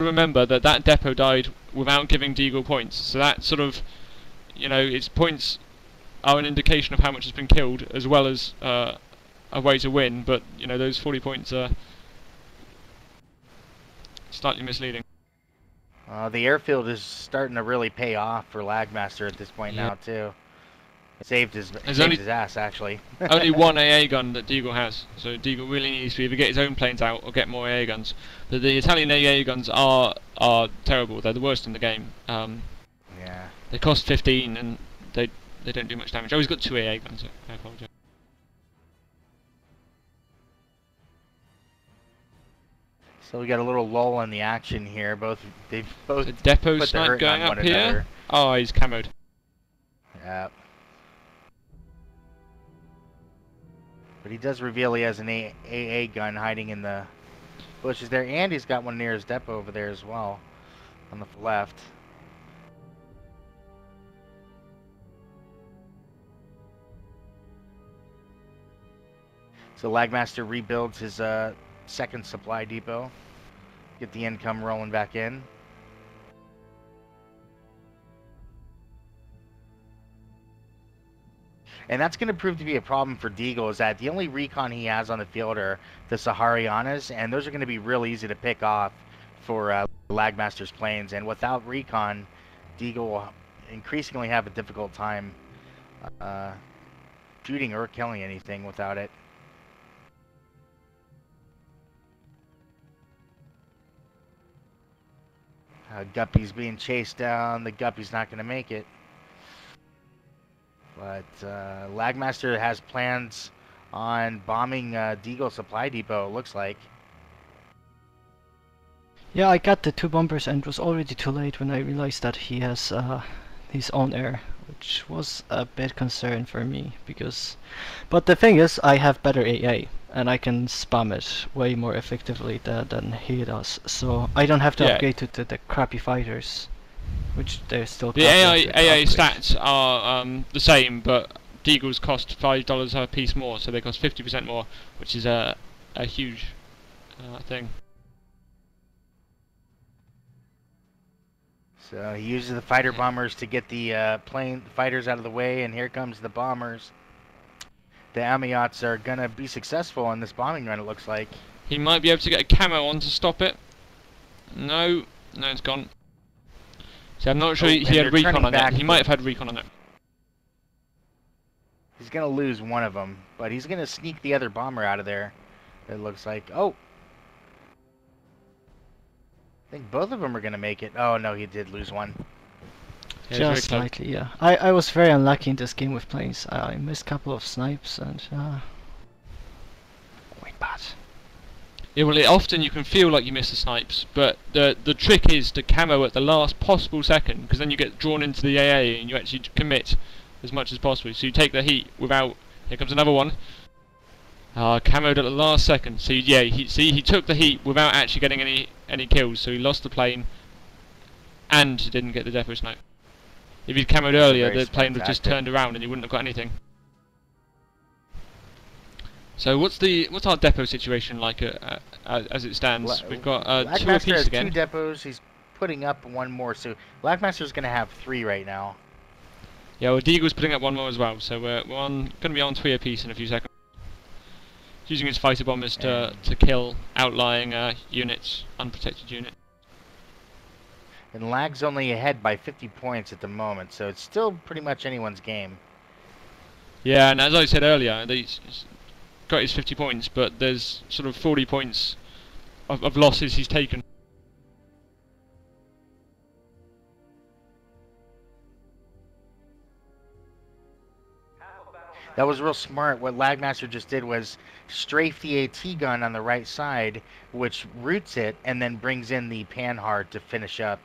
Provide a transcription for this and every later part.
remember that that depot died without giving Deagle points, so that sort of, you know, its points are an indication of how much has been killed, as well as a way to win, but, you know, those 40 points are slightly misleading. The airfield is starting to really pay off for Lagmaster at this point now, too. It saved his ass, actually. Only one AA gun that Deagle has, so Deagle really needs to either get his own planes out or get more AA guns. But the Italian AA guns are terrible. They're the worst in the game. Yeah. They cost 15 and they don't do much damage. Oh, he's got 2 AA guns. So I apologize. So we got a little lull in the action here. They've both the depot put their snipe hurt on going one up here. another. Oh, he's camoed. Yeah. But he does reveal he has an AA gun hiding in the bushes there, and he's got one near his depot over there as well, on the left. So Lagmaster rebuilds his second supply depot. Get the income rolling back in. And that's going to prove to be a problem for Deagle, is that the only recon he has on the field are the Saharianas, and those are going to be real easy to pick off for Lagmaster's planes. And without recon, Deagle will increasingly have a difficult time shooting or killing anything without it. Guppy's being chased down. The Guppy's not going to make it. But Lagmaster has plans on bombing Deagle Supply Depot, it looks like. Yeah, I got the 2 bombers and it was already too late when I realized that he has his own air, which was a bit concern for me, because... But the thing is, I have better AA, and I can spam it way more effectively than he does, so I don't have to upgrade to the crappy fighters. Which they're still. The AA stats are the same, but Deagle's cost $5 a piece more, so they cost 50% more, which is a huge thing. So he uses the fighter bombers to get the fighters out of the way, and here comes the bombers. The Amiots are gonna be successful on this bombing run, it looks like. He might be able to get a camo on to stop it. No, it's gone. So I'm not sure he had recon on it. He might have had recon on it. He's going to lose one of them, but he's going to sneak the other bomber out of there, it looks like. Oh! I think both of them are going to make it. Oh, no, he did lose one. Yeah, just slightly, yeah. I was very unlucky in this game with planes. I missed a couple of snipes and... Way bad. Yeah, well, often you can feel like you miss the snipes, but the trick is to camo at the last possible second, because then you get drawn into the AA and you actually commit as much as possible. So you take the heat without... Here comes another one. Camoed at the last second. So yeah, he took the heat without actually getting any kills, so he lost the plane and he didn't get the depot snipe. If he'd camoed earlier, the plane would have just turned around and he wouldn't have got anything. So what's our depot situation like as it stands? We've got 2 apiece again. 2 depots. He's putting up one more, so Lagmaster's going to have 3 right now. Yeah, well, Deagle's putting up one more as well, so we're going to be on 3 apiece in a few seconds. He's using his fighter bombers to kill outlying units, unprotected units. And Lag's only ahead by 50 points at the moment, so it's still pretty much anyone's game. Yeah, and as I said earlier, he's got his 50 points, but there's sort of 40 points of losses he's taken. That was real smart. What Lagmaster just did was strafe the AT gun on the right side, which roots it, and then brings in the panhard to finish up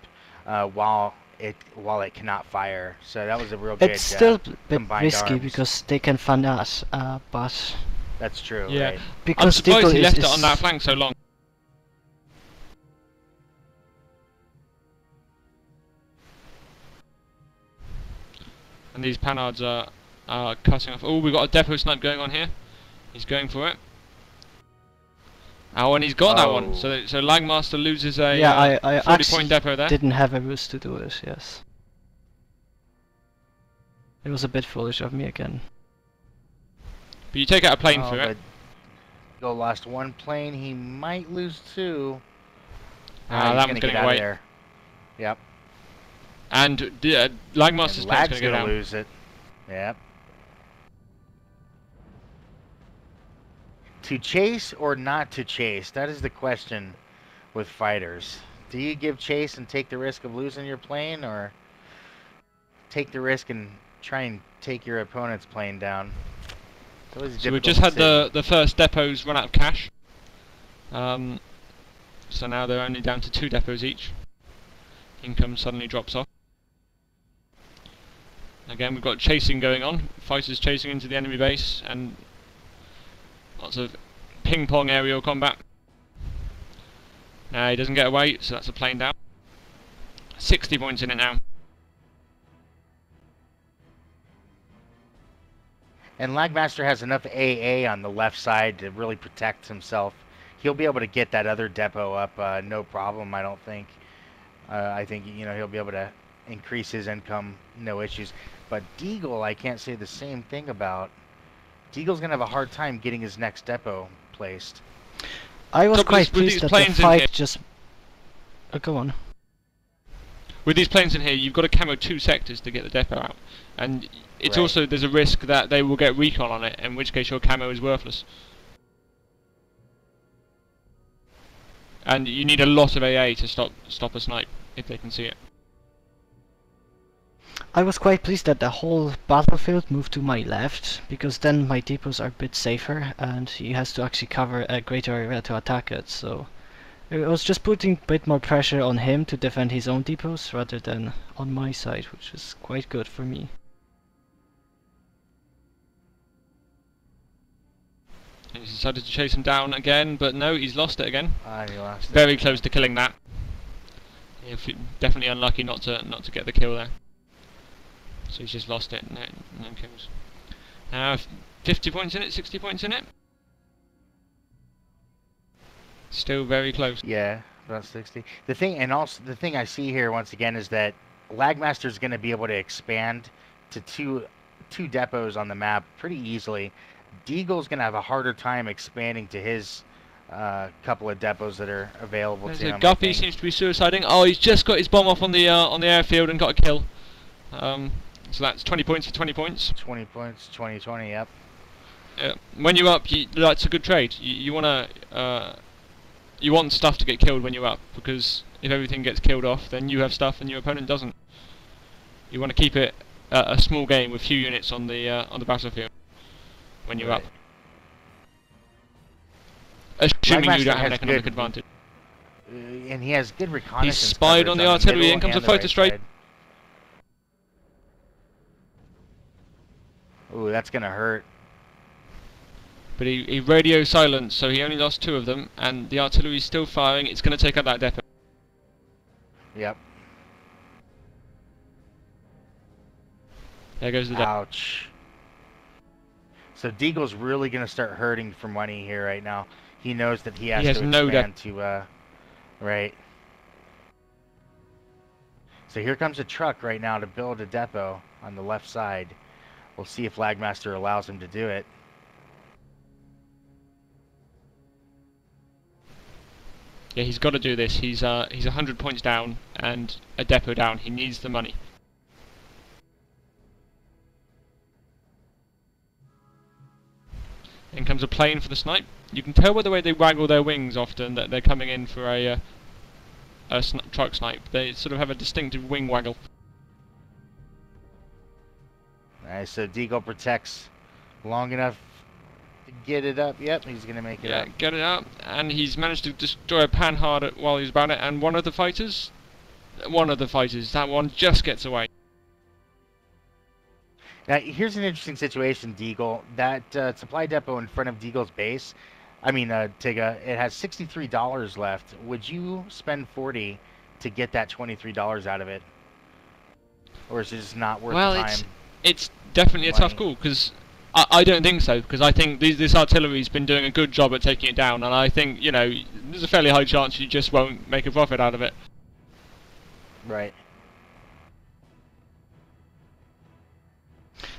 while it cannot fire. So that was a real good It's still a bit risky arms. because they can fund us, but... That's true, yeah. right? Because I'm surprised he left it is on that flank so long. And these panhards are cutting off. Oh, we've got a depot snipe going on here. He's going for it. Oh, and he's got that one. Oh. So Lagmaster loses a Yeah, I 40 actually point depot there. didn't have a ruse to do it, yes. It was a bit foolish of me again. But you take out a plane Oh, for it. Deagle lost 1 plane. He might lose 2. Ah, he's that gonna one's get getting out away. of there. Yep. And Lagmaster's And plane's Lag's going to go gonna down. lose it. Yep. To chase or not to chase? That is the question with fighters. Do you give chase and take the risk of losing your plane, or take the risk and try and take your opponent's plane down? It's always a So we've difficult just had decision. the first depots run out of cash. So now they're only down to 2 depots each. Income suddenly drops off. Again, we've got chasing going on. Fighters chasing into the enemy base, and lots of ping-pong aerial combat. He doesn't get away, so that's a plane down. 60 points in it now. And Lagmaster has enough AA on the left side to really protect himself. He'll be able to get that other depot up, no problem, I don't think. I think, you know, he'll be able to increase his income, no issues. But Deagle, I can't say the same thing about. Deagle's going to have a hard time getting his next depot placed. I was So quite with pleased these that the planes in here- fight just... go on. With these planes in here, you've got to camo 2 sectors to get the depot out. And it's Right. also, there's a risk that they will get recon on it, in which case your camo is worthless. And you need a lot of AA to stop a snipe, if they can see it. I was quite pleased that the whole battlefield moved to my left, because then my depots are a bit safer, and he has to actually cover a greater area to attack it, so... It was just putting a bit more pressure on him to defend his own depots, rather than on my side, which is quite good for me. He's decided to chase him down again, but no, he's lost it again. He lost it. Very close to killing that. Definitely unlucky not to get the kill there. So he's just lost it. No kills. Now 50 points in it, 60 points in it. Still very close. Yeah, about 60. The thing, and also the thing I see here once again is that Lagmaster's going to be able to expand to two depots on the map pretty easily. Deagle's going to have a harder time expanding to his couple of depots that are available to him. Guppy seems to be suiciding. Oh, he's just got his bomb off on the airfield and got a kill. So that's 20 points for 20 points. 20 points, 20, yep. When you're up, that's a good trade. You want stuff to get killed when you're up, because if everything gets killed off, then you have stuff and your opponent doesn't. You want to keep it a small game with few units on the battlefield when you're up. Assuming you don't have an economic advantage. And he has good reconnaissance. He's spied on the artillery, in comes a fighter straight. Ooh, that's gonna hurt. But he radio silenced, so he only lost 2 of them, and the artillery's still firing. It's going to take out that depot. Yep. There goes the depot. Ouch. So Deagle's really going to start hurting for money here right now. He knows that he has to no expand to, right. So here comes a truck right now to build a depot on the left side. We'll see if Lagmaster allows him to do it. Yeah, he's got to do this. He's 100 points down and a depot down. He needs the money. In comes a plane for the snipe. You can tell by the way they waggle their wings often that they're coming in for a truck snipe. They sort of have a distinctive wing waggle. Alright, so Deagle protects long enough to get it up. Yep, he's going to make it up. Yeah, get it up. And he's managed to destroy a panhard while he's about it. And one of the fighters, that one just gets away. Now, here's an interesting situation, Deagle. That supply depot in front of Deagle's base, Tigga, it has $63 left. Would you spend 40 to get that $23 out of it? Or is it just not worth the time? It's definitely a tough call, because I don't think so, because I think this artillery's been doing a good job at taking it down, and I think, you know, there's a fairly high chance you just won't make a profit out of it. Right.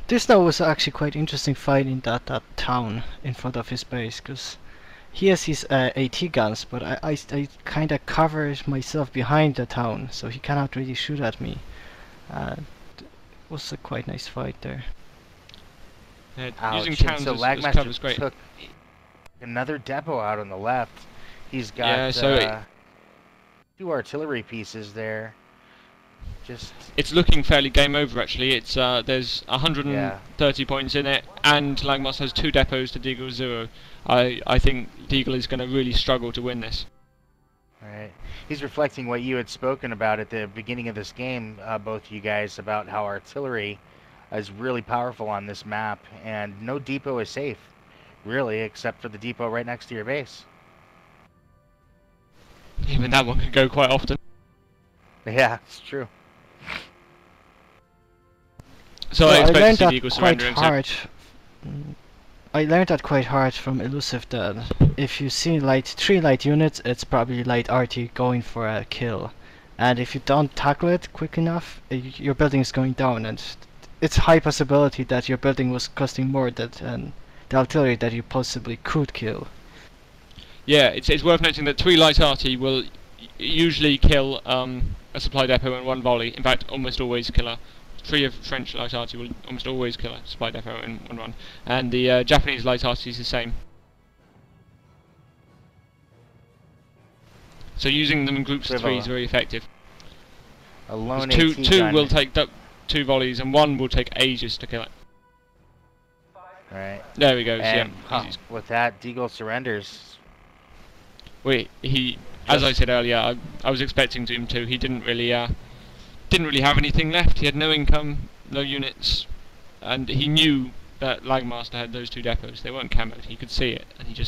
This though was actually quite interesting fight in that town in front of his base, because he has his AT guns, but I kind of covered myself behind the town, so he cannot really shoot at me. It was a quite nice fight there. Yeah, using Ouch. towns So as cover is Lagmaster great. took another depot out on the left. He's got Yeah, so 2 artillery pieces there. It's looking fairly game over actually. It's there's 130 Yeah. points in it, and Lagmaster has 2 depots to Deagle's 0. I think Deagle is going to really struggle to win this. Right. He's reflecting what you had spoken about at the beginning of this game, both you guys, about how artillery is really powerful on this map, and no depot is safe, really, except for the depot right next to your base. Even that one can go quite often. Yeah, it's true. So Well, I expect learned to see that Deagle quite surrendering. hard. I learned that quite hard from RUSETFB that if you see 3 light units, it's probably light RT going for a kill. And if you don't tackle it quick enough, your building is going down, and it's high possibility that your building was costing more than the artillery that you possibly could kill. Yeah, it's worth noting that 3 light arty will usually kill a supply depot in 1 volley. In fact, almost always kill a 3 of French light arty will almost always kill a supply depot in 1 run, and the Japanese light arty is the same. So using them in groups of 3 is very effective. A lone Two AT gun. will take 2 volleys, and 1 will take ages to kill it. Right. There we go. And Yeah. with that, Deagle surrenders. As I said earlier, I was expecting him to. He didn't really have anything left. He had no income, no units, and he knew that Lagmaster had those 2 depots. They weren't camoed. He could see it, and he just